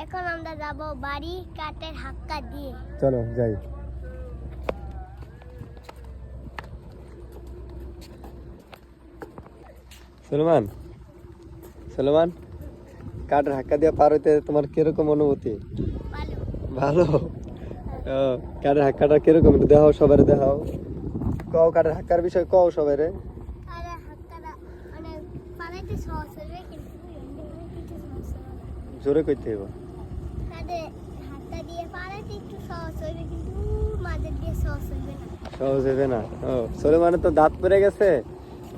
এখন আমরা যাব বাড়ি কাঠের হাক্কা দিয়ে। চলো যাই। সুলেমান, সুলেমান, কাঠের হাক্কা দিয়ে পার হইতে তোমার কিরকম অনুভূতি? ভালো। ভালো। কাঠের হাক্কাটা কিরকম একটু দেখাও, সবারে দেখাও। কও কাঠের হাক্কার বিষয় কও সবারে। কাঠের হাক্কাটা মানে পালাইতে সহজ হবে কিন্তু কিছু সমস্যা হবে। জোরে কইতে হইব। কাঠের হাক্কা দিয়ে পালাইতে একটু সহজ হবে কিন্তু মাঝে দিয়ে সহজ হবে না। সহজ হবে না। ও সুলেমানের তো দাঁত পড়ে গেছে,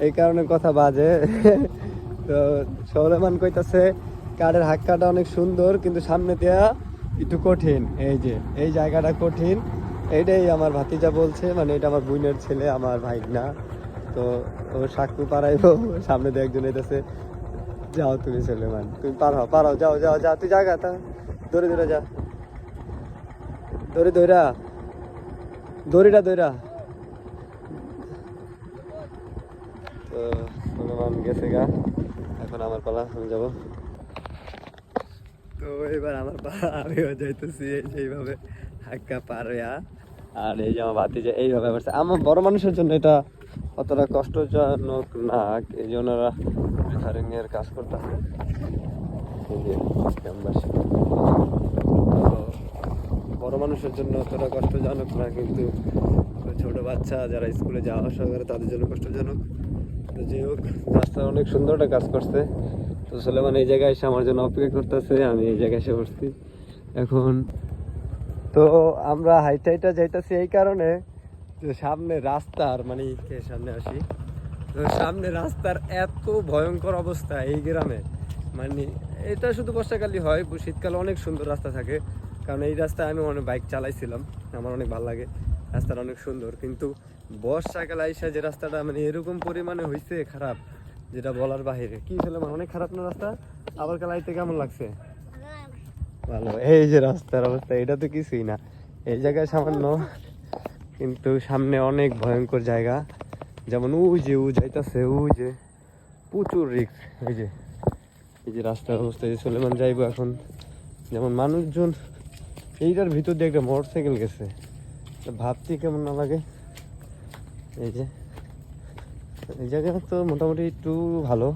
এই কারণে কথা বাজে। তো সুলেমান কইতাছে কাঠের হাক্কাটা অনেক সুন্দর কিন্তু সামনে দেয়া একটু কঠিন। এই যে এই জায়গাটা কঠিন, এইটাই আমার ভাতিজা বলছে, মানে এটা আমার বোনের ছেলে, আমার ভাই না। তো ও সাক্ষু পারাইবো, সামনে দিয়ে একজন এটাছে। যাও তুমি সুলেমান, তুমি পারাও পারাও, যাও যাও যা, তুই জায়গা তা ধরে ধরে যা, ধরে ধরা দড়িটা ধরা। তো সুলেমান গেছে গা, এখন আমার পালা, আমি যাবো। তো এবার আমার পালা, আমিও যাইতেছি এইভাবে হাক্কা পার হইয়া। আর এই যে আমার ভাতিজা এইভাবে করছে। আমার বড় মানুষের জন্য এটা অতটা কষ্টজনক না, এই জন্য ওরা রিফারিং এর কাজ করতেছে। এই যে গ্রামবাসী। তো বড় মানুষের জন্য অতটা কষ্টজনক না, কিন্তু ছোট বাচ্চা যারা স্কুলে যাওয়া আসা করে তাদের জন্য কষ্টজনক। তো যাই হোক, রাস্তা অনেক সুন্দর একটা কাজ করছে। তো সুলেমান এই জায়গায় এসে আমার জন্য অপেক্ষা করতেছে, আমি এই জায়গায় এসে বসছি এখন। তো আমরা হাইটা যাইতেছি এই কারণে যে সামনে রাস্তার, মানে সামনে আসি, তো সামনে রাস্তার এত ভয়ঙ্কর অবস্থা এই গ্রামে। মানে এটা শুধু বর্ষাকালই হয়, শীতকালে অনেক সুন্দর রাস্তা থাকে। কারণ এই রাস্তায় আমি অনেক বাইক চালাইছিলাম, আমার অনেক ভালো লাগে, রাস্তাটা অনেক সুন্দর। কিন্তু বর্ষাকালে আইসা যে রাস্তাটা মানে এরকম পরিমাণে হয়েছে খারাপ, যেটা বলার বাহিরে। কি ছিল, মানে অনেক খারাপ না রাস্তা? আবার কালাইতে কেমন লাগছে? ভালো। এই যে রাস্তার অবস্থা, এটা তো কিছুই না, এই জায়গায় সামান্য, কিন্তু সামনে অনেক ভয়ঙ্কর জায়গা। যেমন ওই যে ও যাইতাছে, ওই যে প্রচুর রিস্ক। এই যে রাস্তার অবস্থা, এই সুলেমান যাইবো এখন। যেমন মানুষজন এইটার ভিতর দিয়ে একটা মোটর সাইকেল গেছে, ভাবছি কেমন না লাগে। এই যে এই জায়গা তো মোটামুটি একটু ভালো,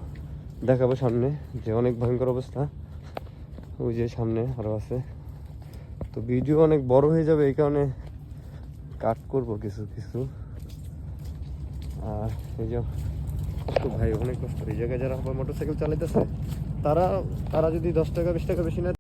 দেখাবো সামনে যে অনেক ভয়ঙ্কর অবস্থা। ওই যে সামনে আরো আছে। তো ভিডিও অনেক বড় হয়ে যাবে, এই কারণে কাট করবো কিছু কিছু। আর এই যে কষ্ট ভাই, অনেক কষ্ট। এই জায়গায় যারা মোটর সাইকেল চালাইতেছে তারা তারা যদি 10 টাকা 20 টাকা বেশি নেয়